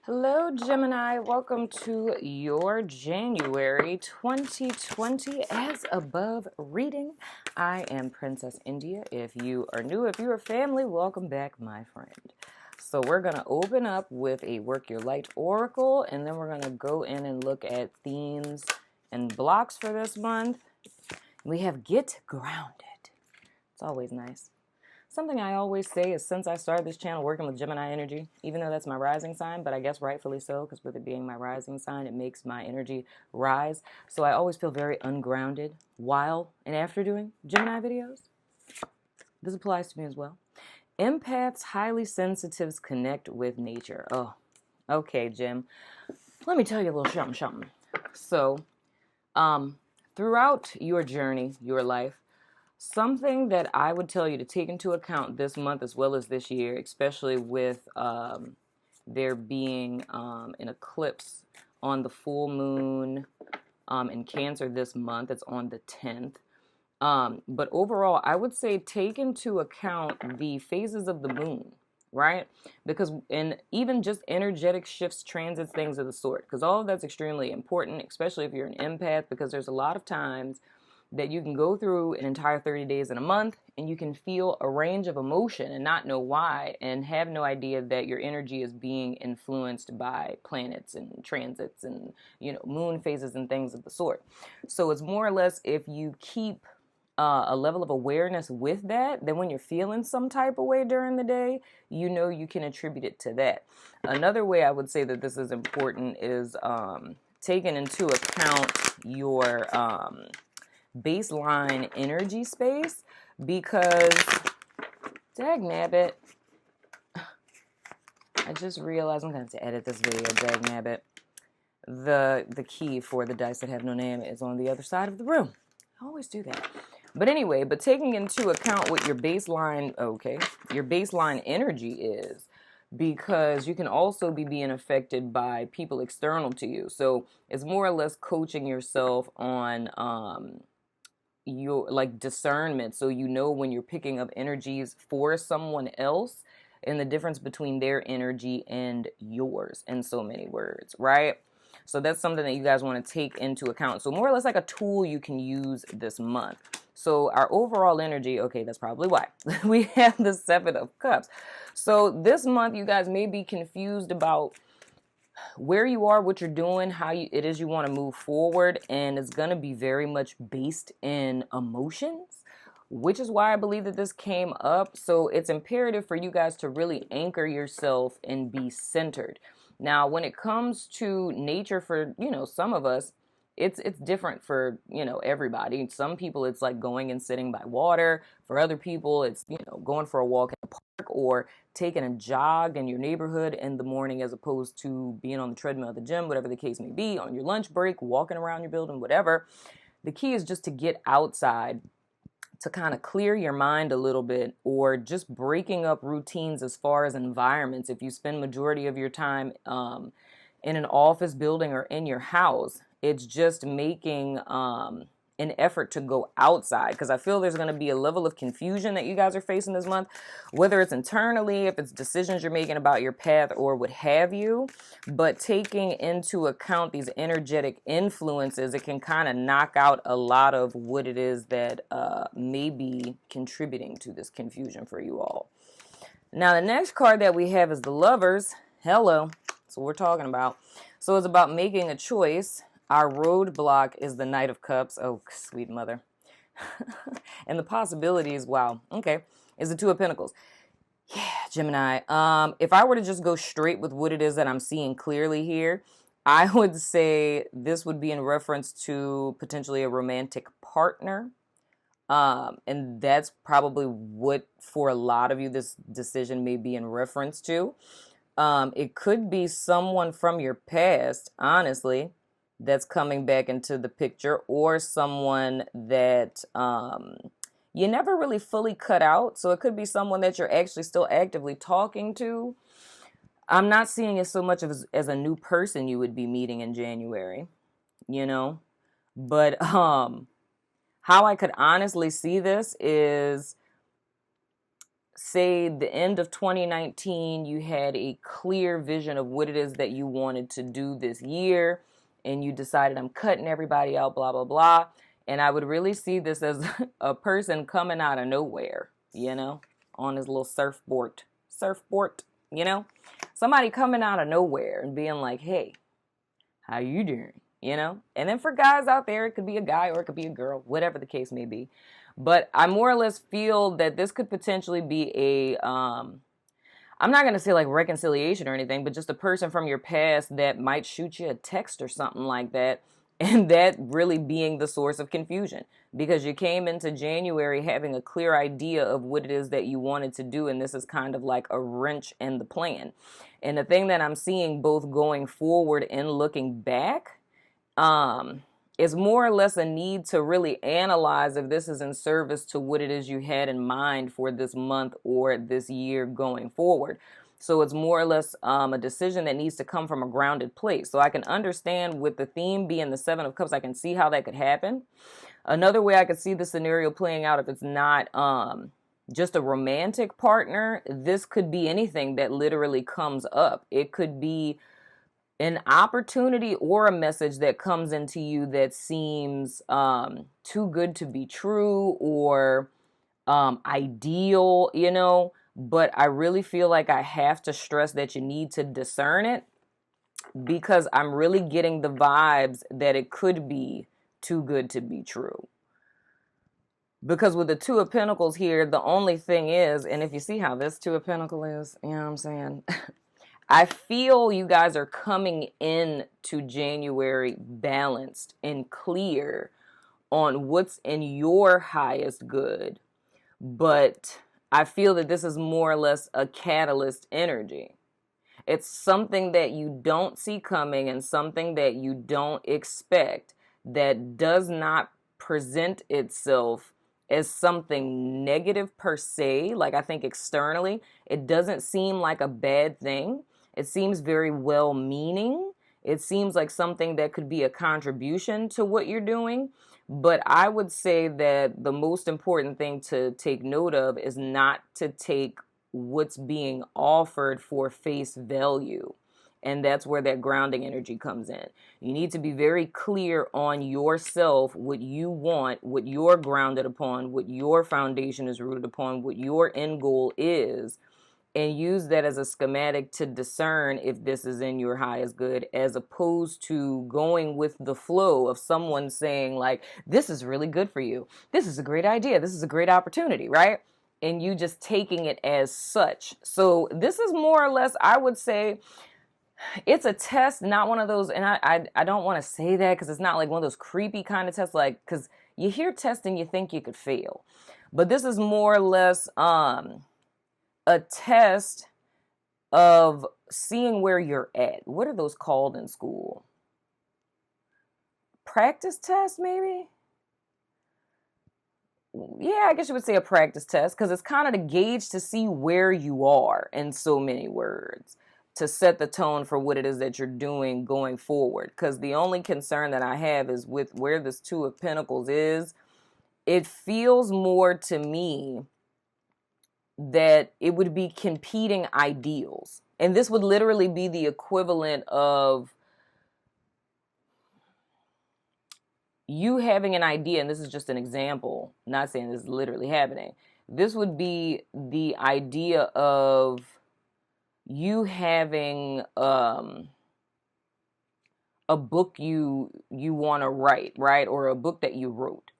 Hello, Gemini. Welcome to your January 2020 As Above reading. I am Princess India. If you are new, if you are family, welcome back, my friend. So we're going to open up with a Work Your Light Oracle, and then we're going to go in and look at themes and blocks for this month. We have Get Grounded. It's always nice. Something I always say is since I started this channel working with Gemini energy, even though that's my rising sign, but I guess rightfully so, because with it being my rising sign, it makes my energy rise. So I always feel very ungrounded while and after doing Gemini videos. This applies to me as well. Empaths, highly sensitives connect with nature. Oh, okay, Jim. Let me tell you a little something. So, throughout your journey, your life, something that I would tell you to take into account this month as well as this year, especially with there being an eclipse on the full moon in Cancer this month. It's on the 10th. But overall, I would say take into account the phases of the moon, right? Because even just energetic shifts, transits, things of the sort, because all of that's extremely important, especially if you're an empath, because there's a lot of times that you can go through an entire 30 days in a month and you can feel a range of emotion and not know why and have no idea that your energy is being influenced by planets and transits and, moon phases and things of the sort. So it's more or less if you keep a level of awareness with that, then when you're feeling some type of way during the day, you can attribute it to that. Another way I would say that this is important is taking into account your baseline energy space, because dagnabbit, I just realized I'm going to have to edit this video. Dagnabbit, the key for the dice that have no name is on the other side of the room. I always do that. But anyway, taking into account what your baseline energy is, because you can also be being affected by people external to you. So it's more or less coaching yourself on your discernment, so when you're picking up energies for someone else and the difference between their energy and yours, in so many words, right? So that's something that you guys want to take into account. So more or less like a tool you can use this month. So our overall energy, okay, that's probably why we have the Seven of Cups. So this month you guys may be confused about where you are, what you're doing, how it is you want to move forward, and it's going to be very much based in emotions, which is why I believe that this came up. So it's imperative for you guys to really anchor yourself and be centered. Now, when it comes to nature, for some of us, it's different for everybody. Some people it's like going and sitting by water. For other people, it's going for a walk in the park or taking a jog in your neighborhood in the morning, as opposed to being on the treadmill at the gym, whatever the case may be, on your lunch break, walking around your building, whatever. The key is just to get outside, to kind of clear your mind a little bit, or just breaking up routines as far as environments. If you spend majority of your time in an office building or in your house, it's just making an effort to go outside, because I feel there's going to be a level of confusion that you guys are facing this month, whether it's internally, if it's decisions you're making about your path or what have you. But taking into account these energetic influences, it can kind of knock out a lot of what it is that may be contributing to this confusion for you all. Now, the next card that we have is the Lovers. Hello. That's what we're talking about. So it's about making a choice. Our roadblock is the Knight of Cups. Oh, sweet mother. And the possibilities, wow, okay, is the Two of Pentacles. Yeah, Gemini. If I were to just go straight with what it is that I'm seeing clearly here, I would say this would be in reference to potentially a romantic partner. And that's probably what, for a lot of you, this decision may be in reference to. It could be someone from your past, honestly, that's coming back into the picture, or someone that you never really fully cut out. So it could be someone that you're actually still actively talking to. I'm not seeing it so much as a new person you would be meeting in January, but how I could honestly see this is say the end of 2019, you had a clear vision of what it is that you wanted to do this year, and you decided, I'm cutting everybody out, blah, blah, blah. And I would really see this as a person coming out of nowhere, you know, on his little surfboard, you know, somebody coming out of nowhere and being like, hey, how you doing? You know? And then for guys out there, it could be a guy or it could be a girl, whatever the case may be. But I more or less feel that this could potentially be a, I'm not going to say like reconciliation or anything, but just a person from your past that might shoot you a text or something like that. And that really being the source of confusion, because you came into January having a clear idea of what it is that you wanted to do. And this is kind of like a wrench in the plan. And the thing that I'm seeing both going forward and looking back is more or less a need to really analyze if this is in service to what it is you had in mind for this month or this year going forward. So it's more or less a decision that needs to come from a grounded place. So I can understand with the theme being the Seven of Cups, I can see how that could happen. Another way I could see the scenario playing out, if it's not just a romantic partner, this could be anything that literally comes up. It could be an opportunity or a message that comes into you that seems too good to be true or ideal, you know. But I really feel like I have to stress that you need to discern it, because I'm really getting the vibes that it could be too good to be true. Because with the Two of Pentacles here, the only thing is, and if you see how this Two of Pentacles is, you know what I'm saying? I feel you guys are coming in to January balanced and clear on what's in your highest good. But I feel that this is more or less a catalyst energy. It's something that you don't see coming and something that you don't expect that does not present itself as something negative per se. Like, I think externally, it doesn't seem like a bad thing. It seems very well-meaning. It seems like something that could be a contribution to what you're doing. But I would say that the most important thing to take note of is not to take what's being offered for face value. And that's where that grounding energy comes in. You need to be very clear on yourself, what you want, what you're grounded upon, what your foundation is rooted upon, what your end goal is, and use that as a schematic to discern if this is in your highest good, as opposed to going with the flow of someone saying like, this is really good for you. This is a great idea. This is a great opportunity, right? And you just taking it as such. So this is more or less, I would say, it's a test, not one of those, and I don't want to say that because it's not like one of those creepy kind of tests, like, because you hear test and you think you could fail. But this is more or less a test of seeing where you're at. What are those called in school? Practice test, maybe? Yeah, I guess you would say a practice test, because it's kind of the gauge to see where you are, in so many words, to set the tone for what it is that you're doing going forward. Because the only concern that I have is with where this Two of Pentacles is, it feels more to me that it would be competing ideals. And this would literally be the equivalent of you having an idea, and this is just an example, not saying this is literally happening. This would be the idea of you having a book you want to write, right? Or a book that you wrote,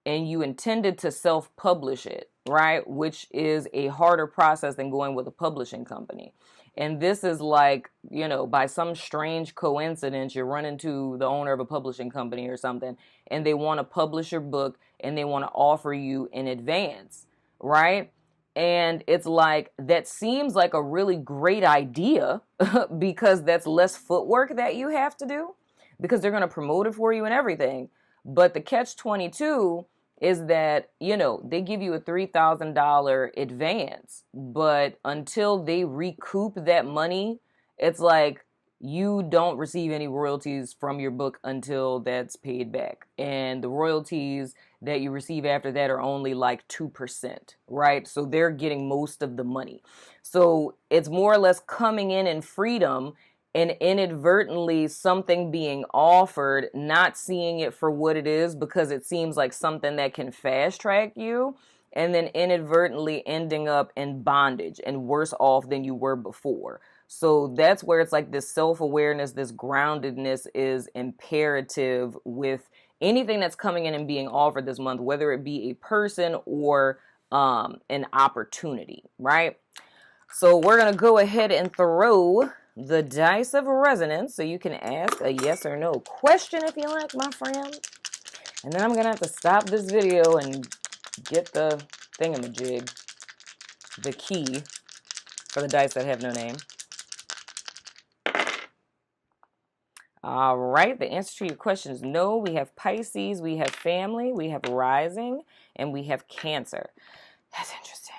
and you intended to self-publish it, right? Which is a harder process than going with a publishing company. And this is like, you know, by some strange coincidence, you run into the owner of a publishing company or something, and they want to publish your book and they want to offer you in advance, right? And it's like, that seems like a really great idea because that's less footwork that you have to do, because they're going to promote it for you and everything. But the catch-22 is that, you know, they give you a $3,000 advance, but until they recoup that money, it's like you don't receive any royalties from your book until that's paid back. And the royalties that you receive after that are only like 2%, right? So they're getting most of the money. So it's more or less coming in freedom and inadvertently something being offered, not seeing it for what it is because it seems like something that can fast track you, and then inadvertently ending up in bondage and worse off than you were before. So that's where it's like this self-awareness, this groundedness is imperative with anything that's coming in and being offered this month, whether it be a person or an opportunity, right? So we're going to go ahead and throw the dice of resonance so you can ask a yes or no question if you like, my friend. And then I'm going to have to stop this video and get the thingamajig, the key for the dice that have no name. All right, the answer to your question is no. We have Pisces, we have family, we have rising, and we have Cancer. That's interesting.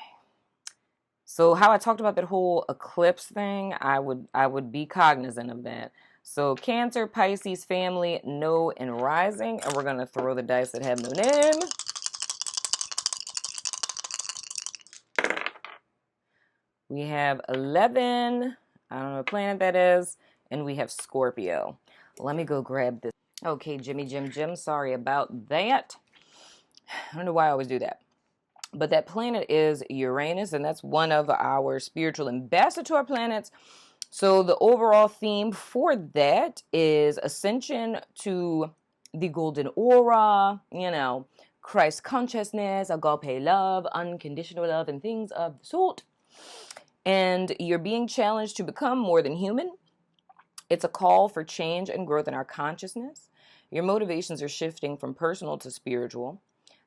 So how I talked about that whole eclipse thing, I would be cognizant of that. So Cancer, Pisces, family, no, and rising, and we're going to throw the dice that have no name. We have 11, I don't know what planet that is, and we have Scorpio. Let me go grab this. Okay, Jim, sorry about that. I don't know why I always do that. But that planet is Uranus, and that's one of our spiritual ambassador planets. So the overall theme for that is ascension to the golden aura, you know, Christ consciousness, agape love, unconditional love, and things of the sort. And you're being challenged to become more than human. It's a call for change and growth in our consciousness. Your motivations are shifting from personal to spiritual.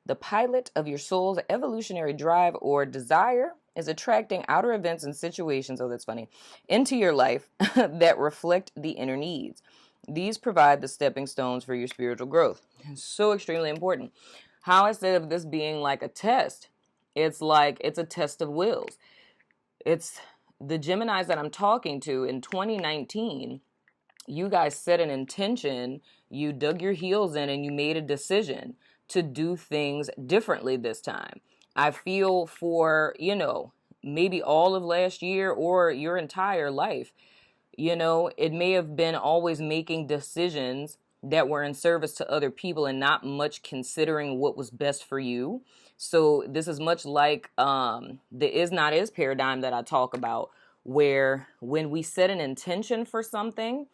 The pilot of your soul's evolutionary drive or desire is attracting outer events and situations, oh, that's funny, into your life that reflect the inner needs. These provide the stepping stones for your spiritual growth. It's so extremely important. How instead of this being like a test, it's like it's a test of wills. It's the Geminis that I'm talking to in 2019. You guys set an intention, you dug your heels in, and you made a decision to do things differently this time. I feel for, you know, maybe all of last year or your entire life, you know, it may have been always making decisions that were in service to other people and not much considering what was best for you. So this is much like the is not is paradigm that I talk about, where when we set an intention for something,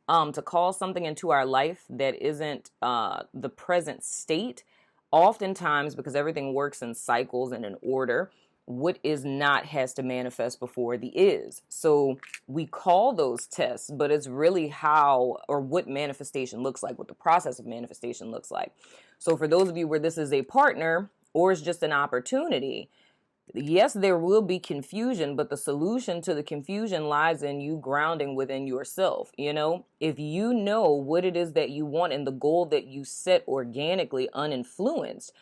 to call something into our life that isn't the present state, oftentimes, because everything works in cycles and in order, what is not has to manifest before the is. So we call those tests, but it's really how or what manifestation looks like, what the process of manifestation looks like. So for those of you where this is a partner or it's just an opportunity, yes, there will be confusion, but the solution to the confusion lies in you grounding within yourself. You know, if you know what it is that you want and the goal that you set organically, uninfluenced,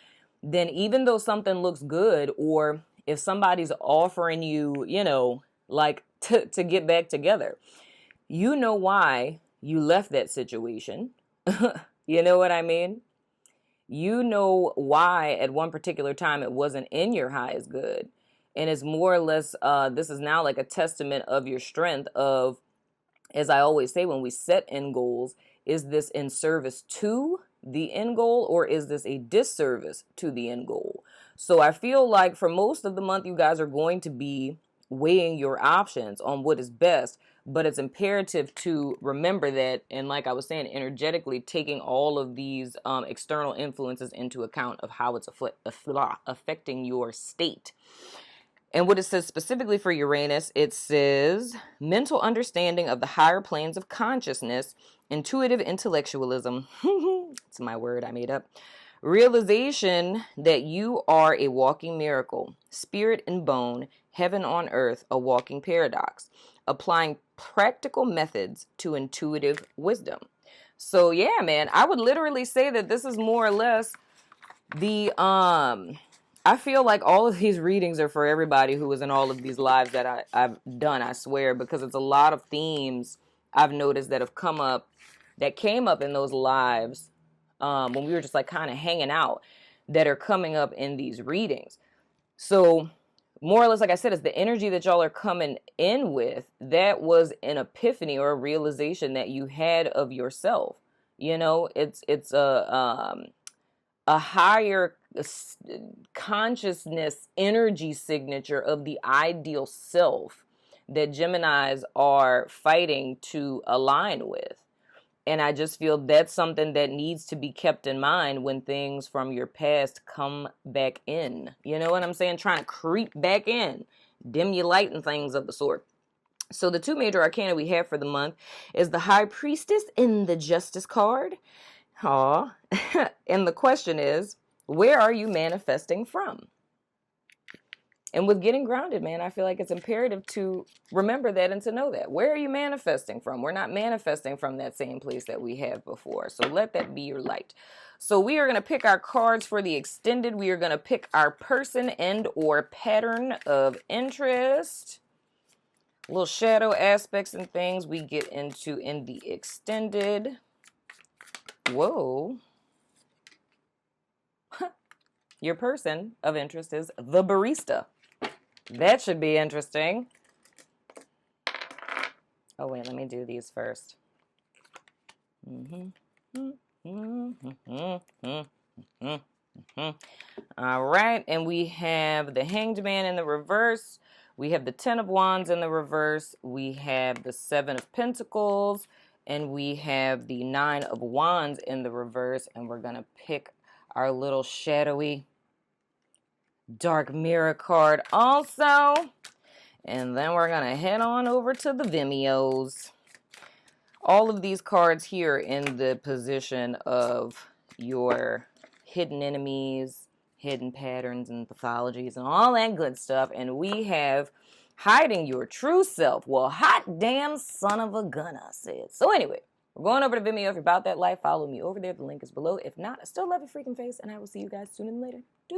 then even though something looks good, or if somebody's offering you, you know, like to get back together, you know why you left that situation. You know what I mean? You know why at one particular time it wasn't in your highest good. And it's more or less, this is now like a testament of your strength of, as I always say, when we set end goals, is this in service to the end goal or is this a disservice to the end goal? So I feel like for most of the month, you guys are going to be weighing your options on what is best, but it's imperative to remember that, and like I was saying, energetically taking all of these external influences into account of how it's affecting your state. And what it says specifically for Uranus, it says mental understanding of the higher planes of consciousness, intuitive intellectualism, it's my word I made up, realization that you are a walking miracle, spirit and bone, heaven on earth, a walking paradox, applying practical methods to intuitive wisdom. So yeah, man, I would literally say that this is more or less the, I feel like all of these readings are for everybody who was in all of these lives that I've done, I swear, because it's a lot of themes I've noticed that have come up, that came up in those lives when we were just like kind of hanging out, that are coming up in these readings. So more or less, like I said, it's the energy that y'all are coming in with. That was an epiphany or a realization that you had of yourself. You know, it's a higher consciousness energy signature of the ideal self that Geminis are fighting to align with. And I just feel that's something that needs to be kept in mind when things from your past come back in. You know what I'm saying? Trying to creep back in, dim your light and things of the sort. So the two major arcana we have for the month is the High Priestess and the Justice card. Aw. And the question is, where are you manifesting from? And with getting grounded, man, I feel like it's imperative to remember that and to know that. Where are you manifesting from? We're not manifesting from that same place that we have before. So let that be your light. So we are going to pick our cards for the extended. We are going to pick our person and or pattern of interest. Little shadow aspects and things we get into in the extended. Whoa. Your person of interest is the barista. That should be interesting. Oh, wait, let me do these first. All right, and we have the Hanged Man in the reverse. We have the Ten of Wands in the reverse. We have the Seven of Pentacles. And we have the Nine of Wands in the reverse. And we're going to pick our little shadowy Dark Mirror card also. And then we're going to head on over to the Vimeos. All of these cards here in the position of your hidden enemies, hidden patterns and pathologies and all that good stuff. And we have hiding your true self. Well, hot damn son of a gun, I said. So anyway, we're going over to Vimeo. If you're about that life, follow me over there. The link is below. If not, I still love your freaking face. And I will see you guys soon and later.